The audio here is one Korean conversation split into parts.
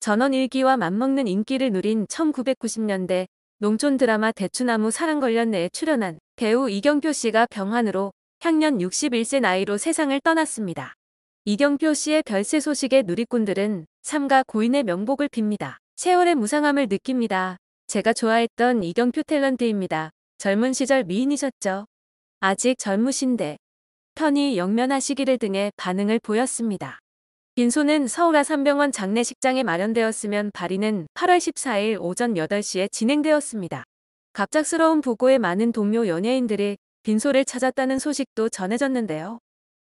전원일기와 맞먹는 인기를 누린 1990년대 농촌 드라마 대추나무 사랑 걸렸네에 출연한 배우 이경표 씨가 병환으로 향년 61세 나이로 세상을 떠났습니다. 이경표 씨의 별세 소식에 누리꾼들은 삼가 고인의 명복을 빕니다. 세월의 무상함을 느낍니다. 제가 좋아했던 이경표 탤런트입니다. 젊은 시절 미인이셨죠. 아직 젊으신데 편히 영면하시기를 등의 반응을 보였습니다. 빈소는 서울 아산병원 장례식장에 마련되었으면 발인은 8월 14일 오전 8시에 진행되었습니다. 갑작스러운 보고에 많은 동료 연예인들이 빈소를 찾았다는 소식도 전해졌는데요.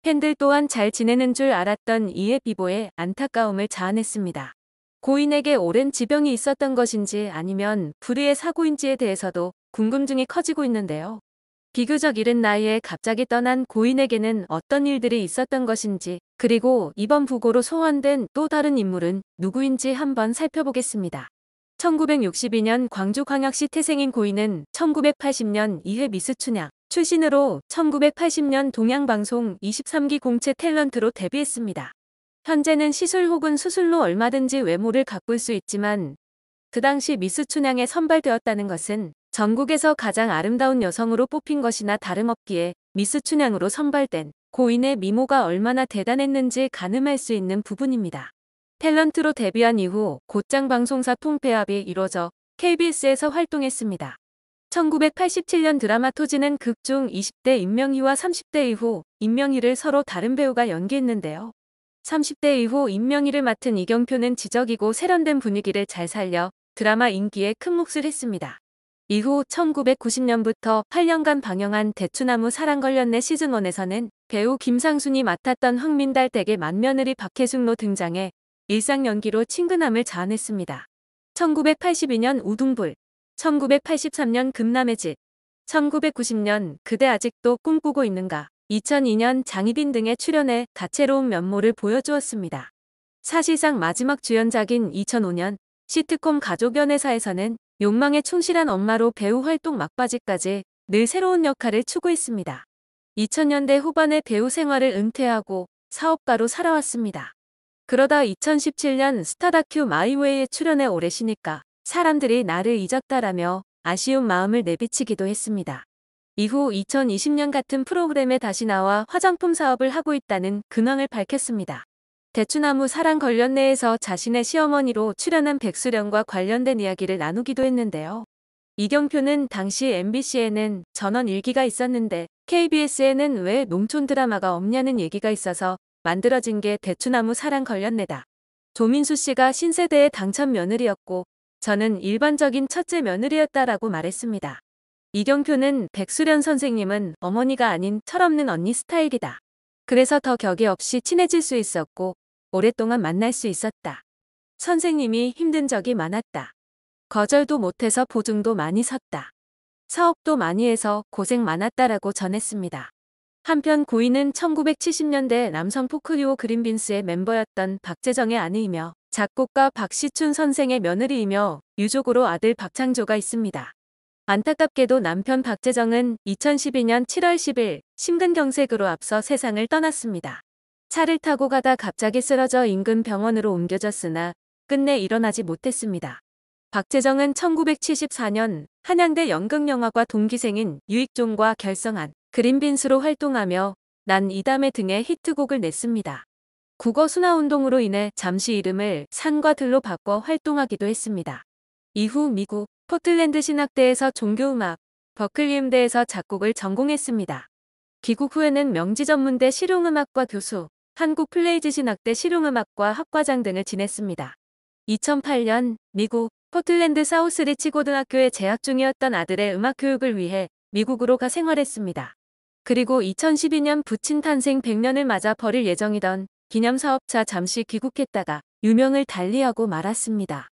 팬들 또한 잘 지내는 줄 알았던 이에 비보에 안타까움을 자아냈습니다. 고인에게 오랜 지병이 있었던 것인지 아니면 불의의 사고인지에 대해서도 궁금증이 커지고 있는데요. 비교적 이른 나이에 갑자기 떠난 고인에게는 어떤 일들이 있었던 것인지, 그리고 이번 부고로 소환된 또 다른 인물은 누구인지 한번 살펴보겠습니다. 1962년 광주광역시 태생인 고인은 1980년 2회 미스 춘향 출신으로 1980년 동양방송 23기 공채 탤런트로 데뷔했습니다. 현재는 시술 혹은 수술로 얼마든지 외모를 가꿀 수 있지만 그 당시 미스 춘향에 선발되었다는 것은 전국에서 가장 아름다운 여성으로 뽑힌 것이나 다름없기에 미스 춘향으로 선발된 고인의 미모가 얼마나 대단했는지 가늠할 수 있는 부분입니다. 탤런트로 데뷔한 이후 곧장 방송사 통폐합이 이뤄져 KBS에서 활동했습니다. 1987년 드라마 토지는 극중 20대 임명희와 30대 이후 임명희를 서로 다른 배우가 연기했는데요. 30대 이후 임명희를 맡은 이경표는 지적이고 세련된 분위기를 잘 살려 드라마 인기에 큰 몫을 했습니다. 이후 1990년부터 8년간 방영한 대추나무 사랑 걸렸네 시즌1에서는 배우 김상순이 맡았던 황민달 댁의 맏며느리 박혜숙로 등장해 일상 연기로 친근함을 자아냈습니다. 1982년 우둥불, 1983년 금남의 집, 1990년 그대 아직도 꿈꾸고 있는가, 2002년 장희빈 등의 출연해 다채로운 면모를 보여주었습니다. 사실상 마지막 주연작인 2005년 시트콤 가족연애사에서는 욕망에 충실한 엄마로 배우 활동 막바지까지 늘 새로운 역할을 추구했습니다. 2000년대 후반에 배우 생활을 은퇴하고 사업가로 살아왔습니다. 그러다 2017년 스타 다큐 마이웨이에 출연해 오래 쉬니까 사람들이 나를 잊었다라며 아쉬운 마음을 내비치기도 했습니다. 이후 2020년 같은 프로그램에 다시 나와 화장품 사업을 하고 있다는 근황을 밝혔습니다. 대추나무 사랑 걸렸네에서 자신의 시어머니로 출연한 백수련과 관련된 이야기를 나누기도 했는데요. 이경표는 당시 MBC에는 전원 일기가 있었는데 KBS에는 왜 농촌 드라마가 없냐는 얘기가 있어서 만들어진 게 대추나무 사랑 걸렸네다. 조민수 씨가 신세대의 당첨 며느리였고 저는 일반적인 첫째 며느리였다라고 말했습니다. 이경표는 백수련 선생님은 어머니가 아닌 철없는 언니 스타일이다. 그래서 더 격이 없이 친해질 수 있었고 오랫동안 만날 수 있었다. 선생님이 힘든 적이 많았다. 거절도 못해서 보증도 많이 섰다. 사업도 많이 해서 고생 많았다라고 전했습니다. 한편 고인은 1970년대 남성 포크듀오 그린빈스의 멤버였던 박재정의 아내이며 작곡가 박시춘 선생의 며느리이며 유족으로 아들 박창조가 있습니다. 안타깝게도 남편 박재정은 2012년 7월 10일 심근경색으로 앞서 세상을 떠났습니다. 차를 타고 가다 갑자기 쓰러져 인근 병원으로 옮겨졌으나 끝내 일어나지 못했습니다. 박재정은 1974년 한양대 연극영화과 동기생인 유익종과 결성한 그린빈스로 활동하며 난 이담에 등의 히트곡을 냈습니다. 국어 순화운동으로 인해 잠시 이름을 산과 들로 바꿔 활동하기도 했습니다. 이후 미국 포틀랜드 신학대에서 종교음악, 버클리 음대에서 작곡을 전공했습니다. 귀국 후에는 명지전문대 실용음악과 교수, 한국 플레이즈 신학대 실용음악과 학과장 등을 지냈습니다. 2008년 미국 포틀랜드 사우스리치 고등학교에 재학 중이었던 아들의 음악 교육을 위해 미국으로 가 생활했습니다. 그리고 2012년 부친 탄생 100년을 맞아 벌일 예정이던 기념사업차 잠시 귀국했다가 유명을 달리하고 말았습니다.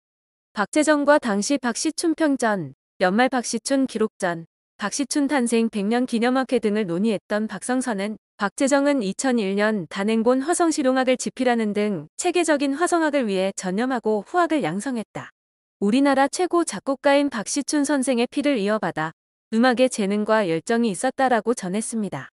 박재정과 당시 박시춘 평전, 연말 박시춘 기록전, 박시춘 탄생 100년 기념학회 등을 논의했던 박성선은 박재정은 2001년 단행본 화성실용학을 집필하는 등 체계적인 화성학을 위해 전념하고 후학을 양성했다. 우리나라 최고 작곡가인 박시춘 선생의 피를 이어받아 음악에 재능과 열정이 있었다라고 전했습니다.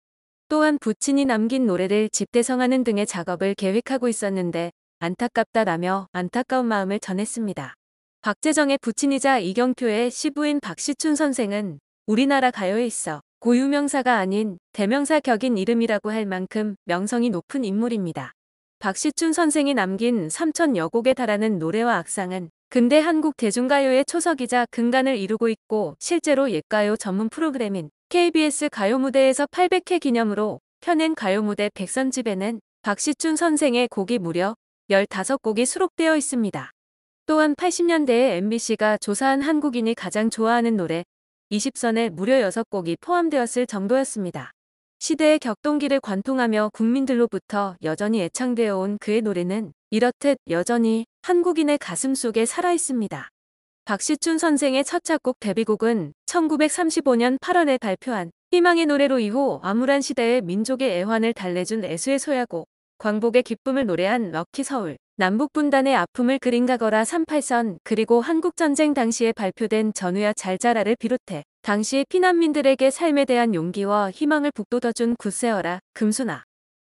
또한 부친이 남긴 노래를 집대성하는 등의 작업을 계획하고 있었는데 안타깝다라며 안타까운 마음을 전했습니다. 박재정의 부친이자 이경표의 시부인 박시춘 선생은 우리나라 가요에 있어 고유명사가 아닌 대명사 격인 이름이라고 할 만큼 명성이 높은 인물입니다. 박시춘 선생이 남긴 3,000여 곡에 달하는 노래와 악상은 근대 한국 대중가요의 초석이자 근간을 이루고 있고 실제로 옛가요 전문 프로그램인 KBS 가요무대에서 800회 기념으로 펴낸 가요무대 백선집에는 박시춘 선생의 곡이 무려 15곡이 수록되어 있습니다. 또한 80년대에 MBC가 조사한 한국인이 가장 좋아하는 노래 20선에 무려 6곡이 포함되었을 정도였습니다. 시대의 격동기를 관통하며 국민들로부터 여전히 애창되어 온 그의 노래는 이렇듯 여전히 한국인의 가슴 속에 살아있습니다. 박시춘 선생의 첫 작곡 데뷔곡은 1935년 8월에 발표한 희망의 노래로 이후 암울한 시대의 민족의 애환을 달래준 애수의 소야곡, 광복의 기쁨을 노래한 럭키 서울, 남북분단의 아픔을 그린 가거라 38선, 그리고 한국전쟁 당시에 발표된 전우야 잘 자라를 비롯해 당시 피난민들에게 삶에 대한 용기와 희망을 북돋워준 굿세어라, 금수나,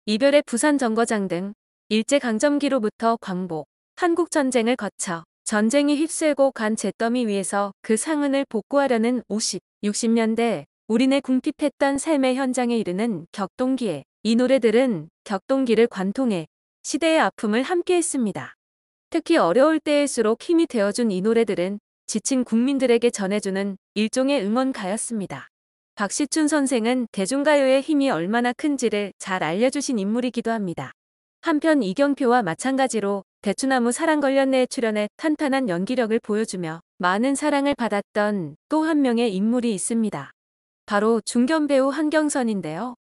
이별의 부산 정거장 등 일제강점기로부터 광복, 한국전쟁을 거쳐 전쟁이 휩쓸고 간 잿더미 위에서 그 상흔을 복구하려는 50, 60년대 우리네 궁핍했던 삶의 현장에 이르는 격동기에 이 노래들은 격동기를 관통해 시대의 아픔을 함께했습니다. 특히 어려울 때일수록 힘이 되어준 이 노래들은 지친 국민들에게 전해주는 일종의 응원가였습니다. 박시춘 선생은 대중가요의 힘이 얼마나 큰지를 잘 알려주신 인물이기도 합니다. 한편 이경표와 마찬가지로 대추나무 사랑 걸렸네에 출연해 탄탄한 연기력을 보여주며 많은 사랑을 받았던 또 한 명의 인물이 있습니다. 바로 중견 배우 한경선인데요.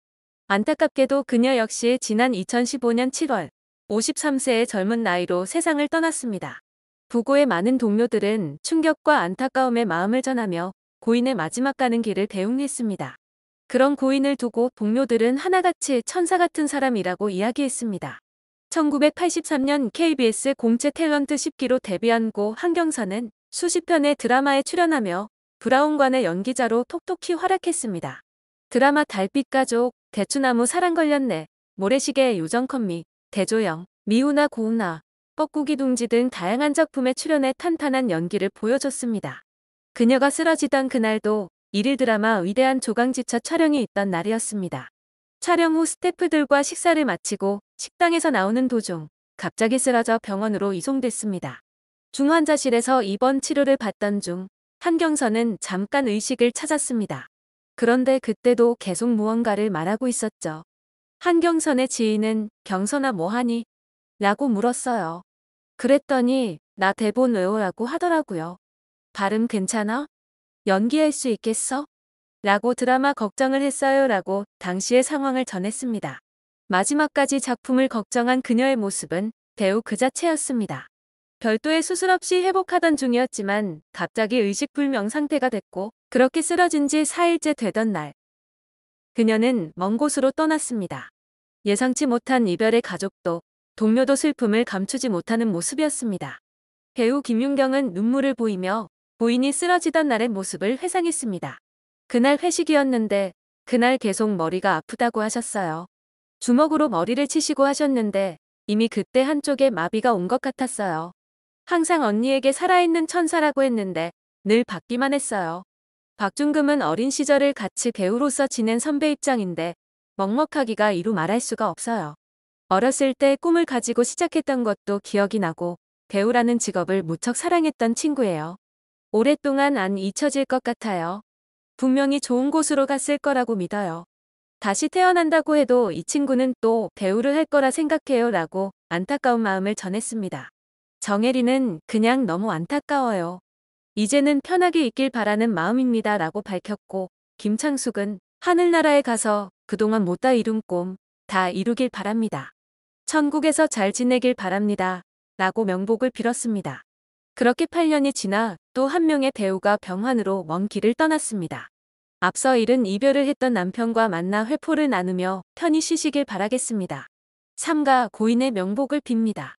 안타깝게도 그녀 역시 지난 2015년 7월 53세의 젊은 나이로 세상을 떠났습니다. 부고의 많은 동료들은 충격과 안타까움의 마음을 전하며 고인의 마지막 가는 길을 대웅했습니다. 그런 고인을 두고 동료들은 하나같이 천사 같은 사람이라고 이야기했습니다. 1983년 KBS 공채 탤런트 10기로 데뷔한 고 한경선은 수십 편의 드라마에 출연하며 브라운관의 연기자로 톡톡히 활약했습니다. 드라마 달빛가족, 대추나무 사랑 걸렸네, 모래시계의 요정컨미, 대조영, 미우나 고우나, 뻐꾸기 둥지 등 다양한 작품에 출연해 탄탄한 연기를 보여줬습니다. 그녀가 쓰러지던 그날도 일일 드라마 위대한 조강지처 촬영이 있던 날이었습니다. 촬영 후 스태프들과 식사를 마치고 식당에서 나오는 도중 갑자기 쓰러져 병원으로 이송됐습니다. 중환자실에서 입원 치료를 받던 중 한경선은 잠깐 의식을 찾았습니다. 그런데 그때도 계속 무언가를 말하고 있었죠. 한경선의 지인은 경선아 뭐하니? 라고 물었어요. 그랬더니 나 대본 외우라고 하더라고요. 발음 괜찮아? 연기할 수 있겠어? 라고 드라마 걱정을 했어요 라고 당시의 상황을 전했습니다. 마지막까지 작품을 걱정한 그녀의 모습은 배우 그 자체였습니다. 별도의 수술 없이 회복하던 중이었지만 갑자기 의식불명 상태가 됐고 그렇게 쓰러진 지 4일째 되던 날 그녀는 먼 곳으로 떠났습니다. 예상치 못한 이별의 가족도 동료도 슬픔을 감추지 못하는 모습이었습니다. 배우 김윤경은 눈물을 보이며 부인이 쓰러지던 날의 모습을 회상했습니다. 그날 회식이었는데 그날 계속 머리가 아프다고 하셨어요. 주먹으로 머리를 치시고 하셨는데 이미 그때 한쪽에 마비가 온 것 같았어요. 항상 언니에게 살아있는 천사라고 했는데 늘 받기만 했어요. 박중금은 어린 시절을 같이 배우로서 지낸 선배 입장인데 먹먹하기가 이루 말할 수가 없어요. 어렸을 때 꿈을 가지고 시작했던 것도 기억이 나고 배우라는 직업을 무척 사랑했던 친구예요. 오랫동안 안 잊혀질 것 같아요. 분명히 좋은 곳으로 갔을 거라고 믿어요. 다시 태어난다고 해도 이 친구는 또 배우를 할 거라 생각해요 라고 안타까운 마음을 전했습니다. 정혜리는 그냥 너무 안타까워요. 이제는 편하게 있길 바라는 마음입니다 라고 밝혔고 김창숙은 하늘나라에 가서 그동안 못다 이룬 꿈 다 이루길 바랍니다. 천국에서 잘 지내길 바랍니다. 라고 명복을 빌었습니다. 그렇게 8년이 지나 또 한 명의 배우가 병환으로 먼 길을 떠났습니다. 앞서 이른 이별을 했던 남편과 만나 회포를 나누며 편히 쉬시길 바라겠습니다. 삼가 고인의 명복을 빕니다.